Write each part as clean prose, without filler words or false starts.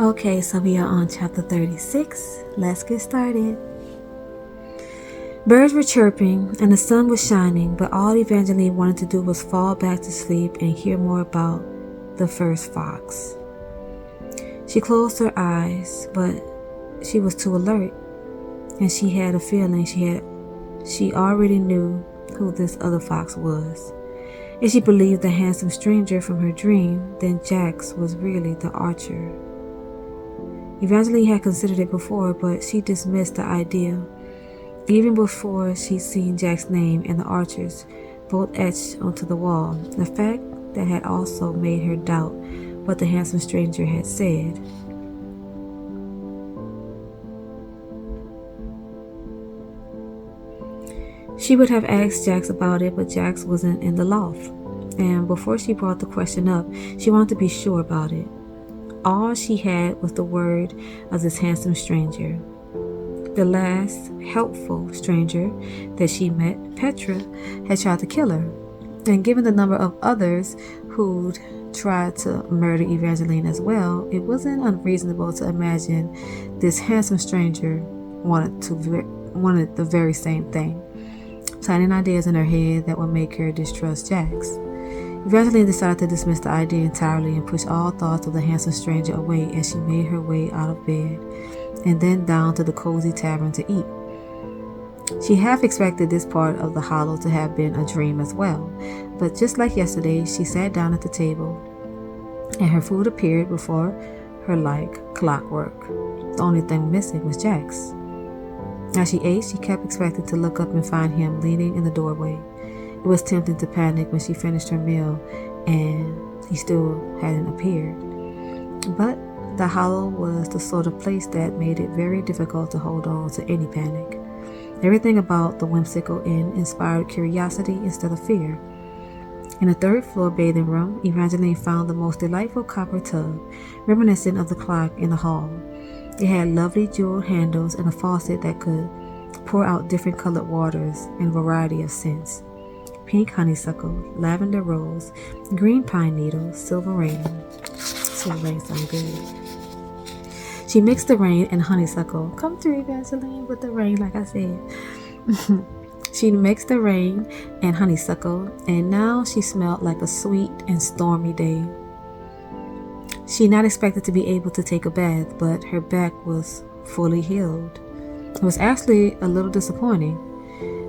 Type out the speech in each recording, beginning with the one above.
Okay, so we are on chapter 36. Let's get started. Birds were chirping and the sun was shining, but all Evangeline wanted to do was fall back to sleep and hear more about the first fox. She closed her eyes, but she was too alert, and she had a feeling she already knew who this other fox was. If she believed the handsome stranger from her dream, then Jax was really the archer. Evangeline had considered it before, but she dismissed the idea. Even before she'd seen Jack's name and the archers both etched onto the wall, the fact that had also made her doubt what the handsome stranger had said. She would have asked Jax about it, but Jax wasn't in the loft, and before she brought the question up, she wanted to be sure about it. All she had was the word of this handsome stranger. The last helpful stranger that she met, Petra, had tried to kill her. And given the number of others who'd tried to murder Evangeline as well, it wasn't unreasonable to imagine this handsome stranger wanted the very same thing, planting ideas in her head that would make her distrust Jax. Evangeline decided to dismiss the idea entirely and push all thoughts of the handsome stranger away as she made her way out of bed and then down to the cozy tavern to eat. She half expected this part of the hollow to have been a dream as well, but just like yesterday, she sat down at the table and her food appeared before her like clockwork. The only thing missing was Jax. As she ate, she kept expecting to look up and find him leaning in the doorway. It was tempting to panic when she finished her meal and he still hadn't appeared. But the hollow was the sort of place that made it very difficult to hold on to any panic. Everything about the whimsical inn inspired curiosity instead of fear. In the third-floor bathing room, Evangeline found the most delightful copper tub, reminiscent of the clock in the hall. It had lovely jeweled handles and a faucet that could pour out different colored waters in a variety of scents. Pink honeysuckle, lavender rose, green pine needle, silver rain. Silver rain sound good. She mixed the rain and honeysuckle. Come through, Evangeline, with the rain, like I said. She mixed the rain and honeysuckle, and now she smelled like a sweet and stormy day. She not expected to be able to take a bath, but her back was fully healed. It was actually a little disappointing.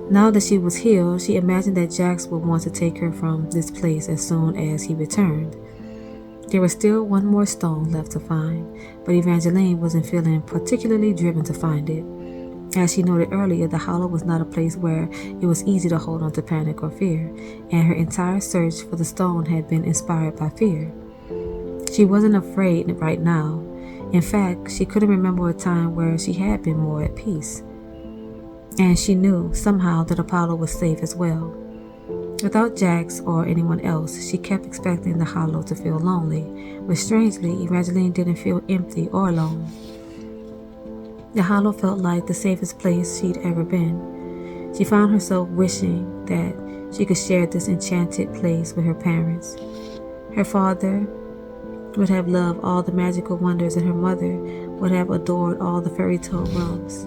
Now that she was healed, she imagined that Jax would want to take her from this place as soon as he returned. There was still one more stone left to find, but Evangeline wasn't feeling particularly driven to find it. As she noted earlier, the hollow was not a place where it was easy to hold on to panic or fear, and her entire search for the stone had been inspired by fear. She wasn't afraid right now. In fact, she couldn't remember a time where she had been more at peace. And she knew somehow that Apollo was safe as well. Without Jax or anyone else, she kept expecting the hollow to feel lonely, but strangely, Evangeline didn't feel empty or alone. The hollow felt like the safest place she'd ever been. She found herself wishing that she could share this enchanted place with her parents. Her father would have loved all the magical wonders, and her mother would have adored all the fairy tale worlds.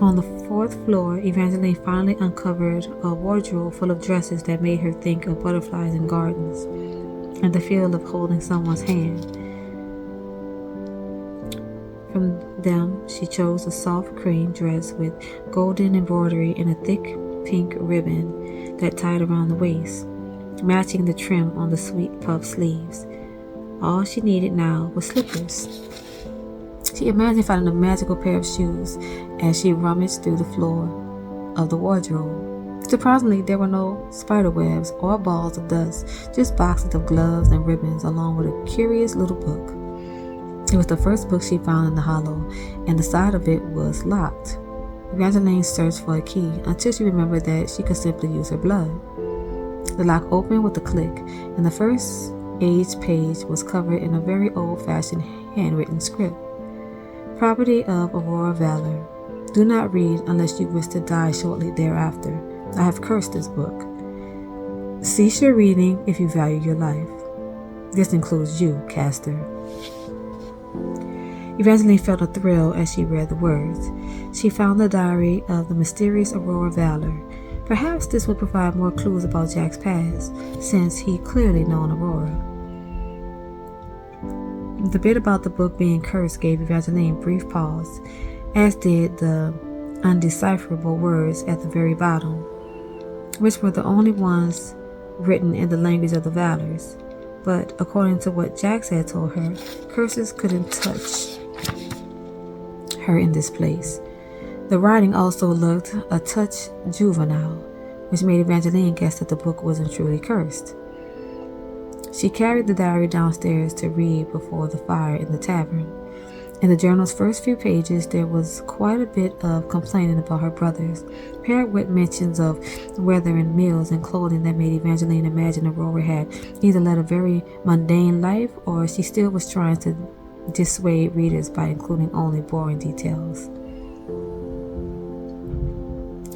On the fourth floor, Evangeline finally uncovered a wardrobe full of dresses that made her think of butterflies and gardens, and the feel of holding someone's hand. From them, she chose a soft cream dress with golden embroidery and a thick pink ribbon that tied around the waist, matching the trim on the sweet puff sleeves. All she needed now was slippers. She imagined finding a magical pair of shoes as she rummaged through the floor of the wardrobe. Surprisingly, there were no spider webs or balls of dust, just boxes of gloves and ribbons along with a curious little book. It was the first book she found in the hollow, and the side of it was locked. Evangeline searched for a key until she remembered that she could simply use her blood. The lock opened with a click, and the first aged page was covered in a very old-fashioned handwritten script. Property of Aurora Valor. Do not read unless you wish to die shortly thereafter. I have cursed this book. Cease your reading if you value your life. This includes you, Castor. Evangeline felt a thrill as she read the words. She found the diary of the mysterious Aurora Valor. Perhaps this would provide more clues about Jack's past, since he clearly known Aurora. The bit about the book being cursed gave Evangeline a brief pause, as did the undecipherable words at the very bottom, which were the only ones written in the language of the Valors. But according to what Jax had told her, curses couldn't touch her in this place. The writing also looked a touch juvenile, which made Evangeline guess that the book wasn't truly cursed. She carried the diary downstairs to read before the fire in the tavern. In the journal's first few pages, there was quite a bit of complaining about her brothers, paired with mentions of weather and meals and clothing that made Evangeline imagine Aurora had either led a very mundane life or she still was trying to dissuade readers by including only boring details.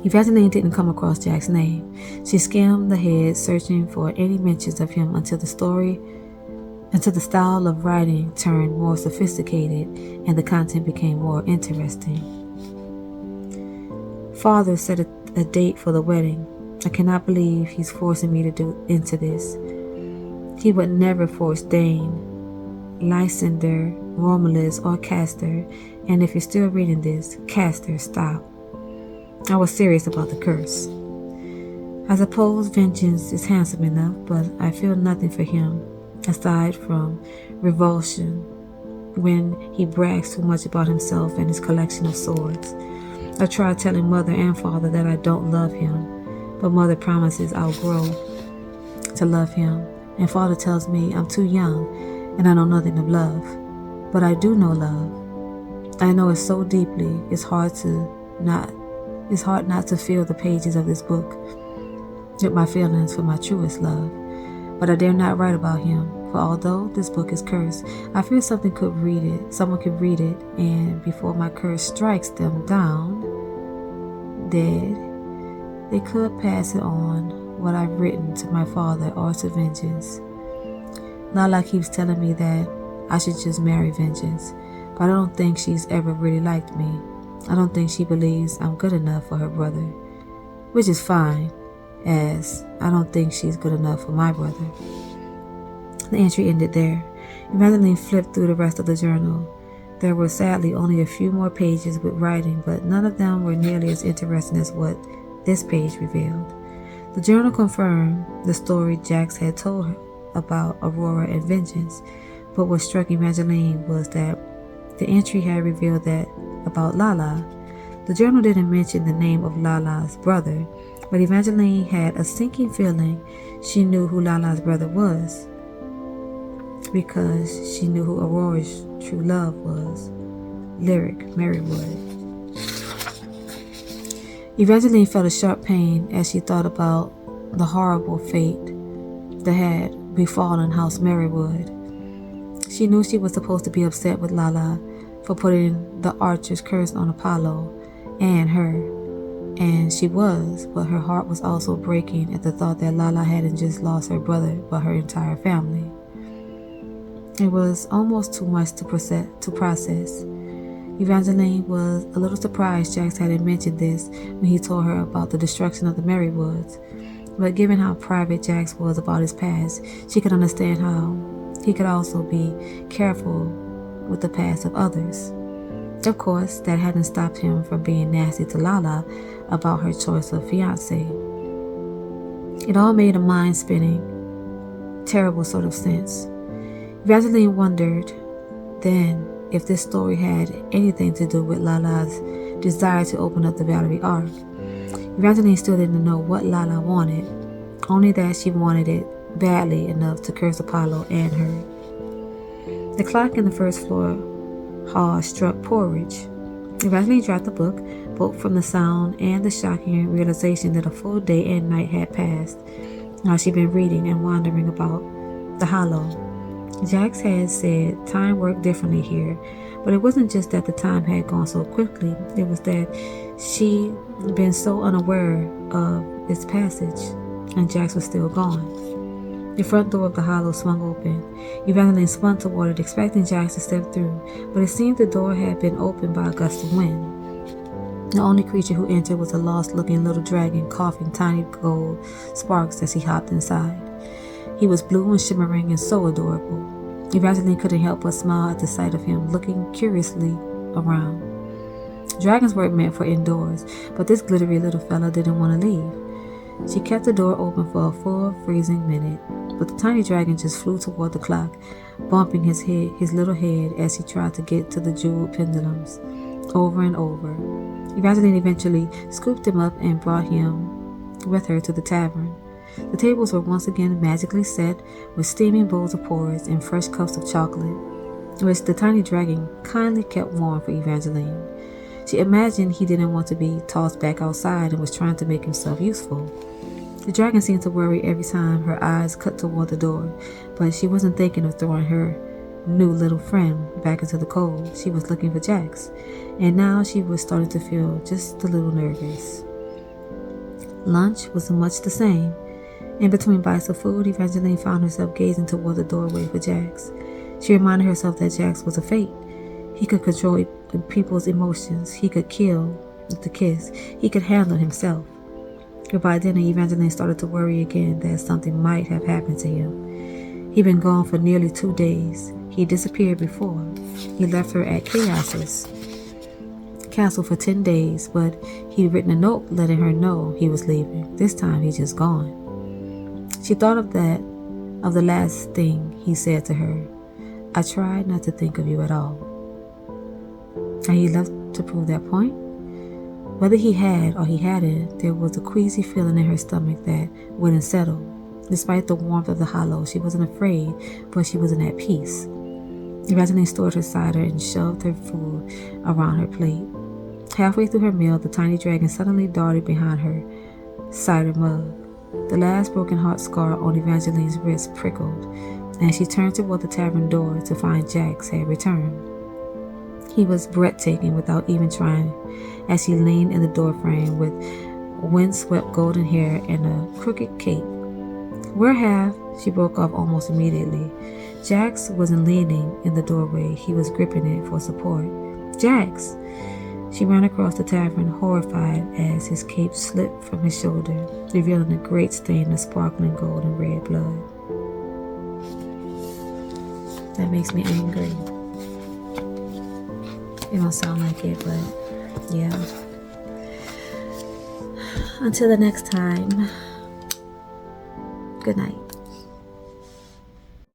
Evangeline didn't come across Jack's name. She skimmed ahead, searching for any mentions of him until the style of writing turned more sophisticated and the content became more interesting. Father set a date for the wedding. I cannot believe he's forcing me to do into this. He would never force Dane, Lysander, Romulus, or Castor, and if you're still reading this, Castor, stop. I was serious about the curse. I suppose vengeance is handsome enough, but I feel nothing for him, aside from revulsion when he brags too much about himself and his collection of swords. I tried telling Mother and Father that I don't love him, but Mother promises I'll grow to love him, and Father tells me I'm too young and I know nothing of love. But I do know love. I know it so deeply, it's hard not to fill the pages of this book with my feelings for my truest love. But I dare not write about him, for although this book is cursed, I feel someone could read it, and before my curse strikes them down dead, they could pass it on, what I've written, to my father or to Vengeance. Lala keeps telling me that I should just marry Vengeance, but I don't think she's ever really liked me. I don't think she believes I'm good enough for her brother, which is fine, as I don't think she's good enough for my brother. The entry ended there. Evangeline flipped through the rest of the journal. There were sadly only a few more pages with writing, but none of them were nearly as interesting as what this page revealed. The journal confirmed the story Jax had told her about Aurora and Vengeance, but what struck Evangeline was that the entry had revealed that about Lala. The journal didn't mention the name of Lala's brother, but Evangeline had a sinking feeling she knew who Lala's brother was, because she knew who Aurora's true love was, Lyric Merrywood. Evangeline felt a sharp pain as she thought about the horrible fate that had befallen House Merrywood. She knew she was supposed to be upset with Lala for putting the archer's curse on Apollo and her, and she was, but her heart was also breaking at the thought that Lala hadn't just lost her brother, but her entire family. It was almost too much to process. Evangeline was a little surprised Jax hadn't mentioned this when he told her about the destruction of the Merrywoods, but given how private Jax was about his past, she could understand how he could also be careful with the past of others. Of course, that hadn't stopped him from being nasty to Lala about her choice of fiancé. It all made a mind-spinning, terrible sort of sense. Evangeline wondered then if this story had anything to do with Lala's desire to open up the Valerie Ark. Evangeline still didn't know what Lala wanted, only that she wanted it badly enough to curse Apollo and her. The clock in the first floor hall struck porridge. Evangeline dropped the book, both from the sound and the shocking realization that a full day and night had passed while she'd been reading and wandering about the hollow. Jax had said time worked differently here, but it wasn't just that the time had gone so quickly, it was that she'd been so unaware of its passage, and Jax was still gone. The front door of the hollow swung open. Evangeline spun toward it, expecting Jax to step through, but it seemed the door had been opened by a gust of wind. The only creature who entered was a lost-looking little dragon, coughing tiny gold sparks as he hopped inside. He was blue and shimmering and so adorable. Evangeline couldn't help but smile at the sight of him, looking curiously around. Dragons weren't meant for indoors, but this glittery little fella didn't want to leave. She kept the door open for a full freezing minute, but the tiny dragon just flew toward the clock, bumping his little head as he tried to get to the jeweled pendulums, over and over. Evangeline eventually scooped him up and brought him with her to the tavern. The tables were once again magically set with steaming bowls of porridge and fresh cups of chocolate, which the tiny dragon kindly kept warm for Evangeline. She imagined he didn't want to be tossed back outside and was trying to make himself useful. The dragon seemed to worry every time her eyes cut toward the door, but she wasn't thinking of throwing her new little friend back into the cold. She was looking for Jax, and now she was starting to feel just a little nervous. Lunch was much the same. In between bites of food, Evangeline found herself gazing toward the doorway for Jax. She reminded herself that Jax was a fate. He could control people's emotions. He could kill with a kiss. He could handle himself. But by then, Evangeline started to worry again that something might have happened to him. He'd been gone for nearly 2 days. He disappeared before. He left her at Chaos's castle for 10 days, but he'd written a note letting her know he was leaving. This time, he's just gone. She thought of the last thing he said to her. I tried not to think of you at all. And he left to prove that point. Whether he had or he hadn't, there was a queasy feeling in her stomach that wouldn't settle. Despite the warmth of the hollow, she wasn't afraid, but she wasn't at peace. Evangeline stored her cider and shoved her food around her plate. Halfway through her meal, the tiny dragon suddenly darted behind her cider mug. The last broken heart scar on Evangeline's wrist prickled, and she turned toward the tavern door to find Jax had returned. He was breathtaking without even trying, as he leaned in the doorframe with windswept golden hair and a crooked cape. Where have? She broke off almost immediately. Jax wasn't leaning in the doorway. He was gripping it for support. Jax! She ran across the tavern, horrified as his cape slipped from his shoulder, revealing a great stain of sparkling gold and red blood. That makes me angry. It don't sound like it, but yeah. Until the next time, good night.